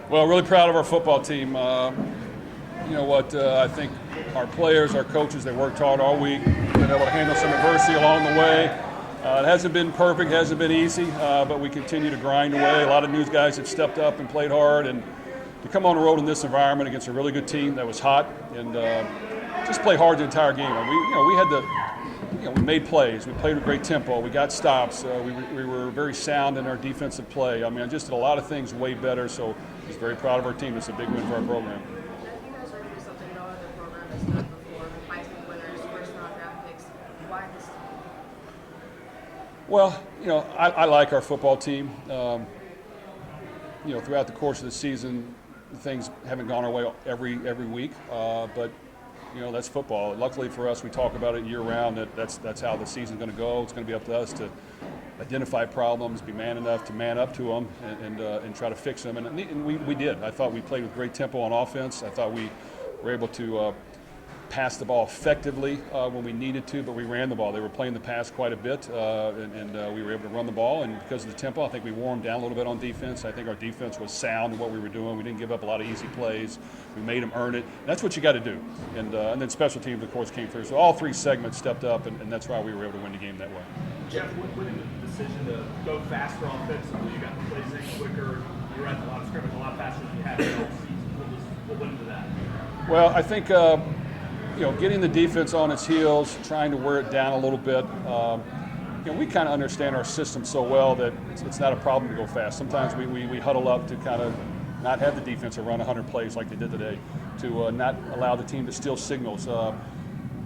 Well, really proud of our football team. You know what? I think our players, our coaches, they worked hard all week, been able to handle some adversity along the way. It hasn't been perfect, hasn't been easy, but we continue to grind away. A lot of news guys have stepped up and played hard, and to come on the road in this environment against a really good team that was hot and just play hard the entire game. And we made plays. We played with great tempo. We got stops. We were very sound in our defensive play. I mean, I just did a lot of things way better. So I was very proud of our team. It's a big win for our program. I think that's really something no other program has done before. Heisman winners, first-round draft picks. Why this team? Well, I like our football team. Throughout the course of the season, things haven't gone our way every week, but that's football. Luckily for us, we talk about it year-round. That's how the season's going to go. It's going to be up to us to identify problems, be man enough to man up to them, and try to fix them. And we did. I thought we played with great tempo on offense. I thought we were able to pass the ball effectively when we needed to, but we ran the ball. They were playing the pass quite a bit, and we were able to run the ball. And because of the tempo, I think we wore them down a little bit on defense. I think our defense was sound in what we were doing. We didn't give up a lot of easy plays. We made them earn it. That's what you got to do. And then special teams, of course, came through. So all three segments stepped up, and that's why we were able to win the game that way. Jeff, what in the decision to go faster offensively? You got the plays in quicker. You were at the line of scrimmage a lot faster than you had in all season. What went into that? Well, I think getting the defense on its heels, trying to wear it down a little bit. We kind of understand our system so well that it's not a problem to go fast. Sometimes we huddle up to kind of not have the defense run 100 plays like they did today, to not allow the team to steal signals.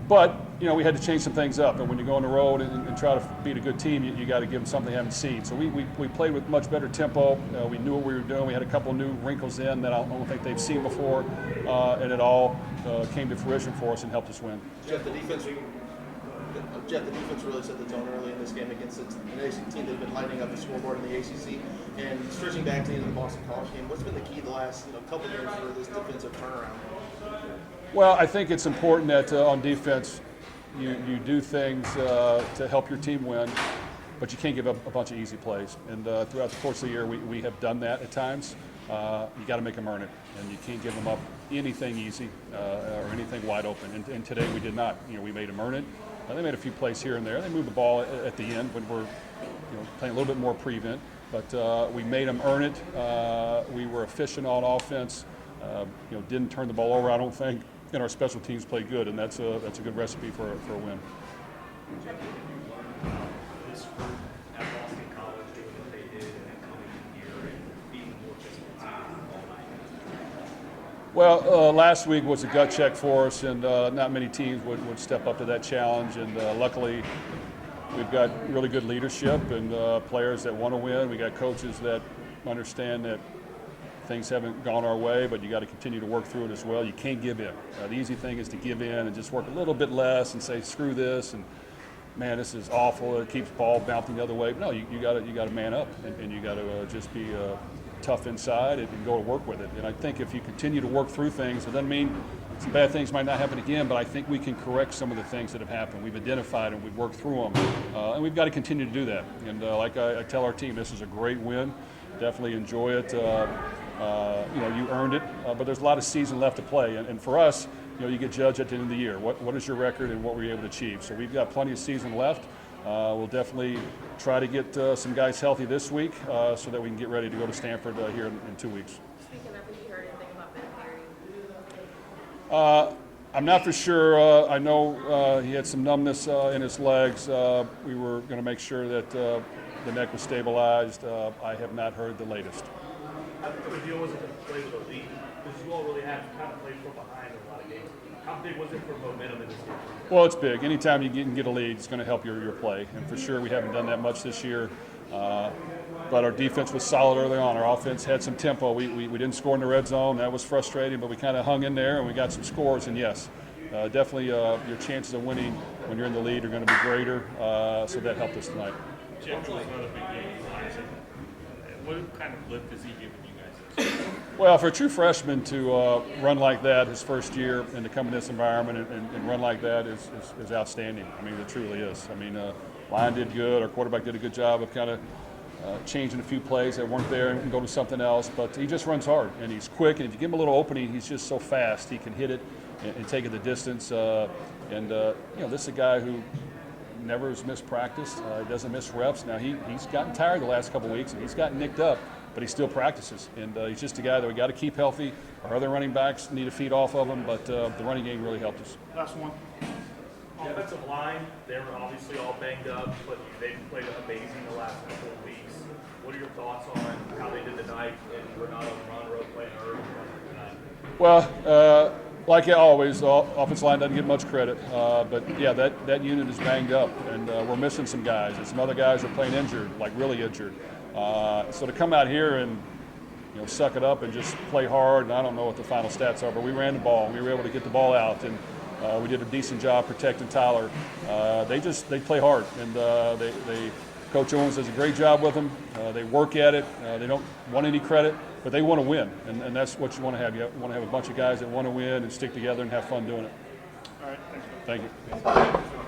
But we had to change some things up. And when you go on the road and try to beat a good team, you got to give them something they haven't seen. So we played with much better tempo. We knew what we were doing. We had a couple of new wrinkles in that I don't think they've seen before, and it all came to fruition for us and helped us win. Jeff, the defense really set the tone early in this game against an ACC team that had been lighting up the scoreboard in the ACC. And stretching back to the end of the Boston College game, what's been the key the last couple games for this defensive turnaround? Well, I think it's important that on defense you do things to help your team win, but you can't give up a bunch of easy plays. And throughout the course of the year, we have done that at times. You got to make them earn it, and you can't give them up anything easy or anything wide open. And today we did not. We made them earn it. They made a few plays here and there. They moved the ball at the end when we're playing a little bit more prevent, but we made them earn it. We were efficient on offense. Didn't turn the ball over, I don't think. And our special teams played good, and that's a good recipe for a win. This group at Boston College doing what they did and then coming in here and beating more physical team all night. Well, last week was a gut check for us, and not many teams would step up to that challenge. And luckily, we've got really good leadership and players that want to win. We got coaches that understand that things haven't gone our way, but you got to continue to work through it as well. You can't give in. The easy thing is to give in and just work a little bit less and say, screw this, and man, this is awful. It keeps ball bouncing the other way. But no, you got to man up, and you got to just be tough inside and go to work with it. And I think if you continue to work through things, it doesn't mean some bad things might not happen again, but I think we can correct some of the things that have happened. We've identified them, we've worked through them, and we've got to continue to do that. And like I tell our team, this is a great win. Definitely enjoy it. You earned it, but there's a lot of season left to play. And for us, you get judged at the end of the year. What is your record and what were you able to achieve? So we've got plenty of season left. We'll definitely try to get some guys healthy this week so that we can get ready to go to Stanford here in 2 weeks. Speaking of, have you heard anything about Ben Perry? I'm not for sure. I know he had some numbness in his legs. We were going to make sure that the neck was stabilized. I have not heard the latest. I think the deal wasn't to play with a lead because you all really have to kind of play from behind in a lot of games. How big was it for momentum in this game? Well, it's big. Anytime you can get a lead, it's going to help your play. And for sure, we haven't done that much this year. But our defense was solid early on. Our offense had some tempo. We didn't score in the red zone. That was frustrating, but we kind of hung in there and we got some scores. And yes, definitely your chances of winning when you're in the lead are going to be greater. So that helped us tonight. Jeff was another big game. What kind of lift is he giving you guys? Well, for a true freshman to run like that his first year and to come in this environment and run like that is outstanding. I mean, it truly is. I mean, line did good. Our quarterback did a good job of kind of changing a few plays that weren't there and go to something else. But he just runs hard, and he's quick. And if you give him a little opening, he's just so fast. He can hit it and take it the distance. This is a guy who never has missed practice. He doesn't miss reps. Now he's gotten tired the last couple of weeks, and he's gotten nicked up, but he still practices. And he's just a guy that we got to keep healthy. Our other running backs need to feed off of him, but the running game really helped us. Last one. The offensive line, they were obviously all banged up, but they've played amazing the last couple of weeks. What are your thoughts on how they did tonight and Renato Monroe playing early tonight? Well, like always, the offensive line doesn't get much credit. But, yeah, that unit is banged up, and we're missing some guys. And some other guys are playing injured, like really injured. So to come out here and suck it up and just play hard, and I don't know what the final stats are, but we ran the ball, and we were able to get the ball out, and we did a decent job protecting Tyler. They play hard, and Coach Owens does a great job with them. They work at it. They don't want any credit, but they want to win, and that's what you want to have. You want to have a bunch of guys that want to win and stick together and have fun doing it. All right, thanks. Thank you.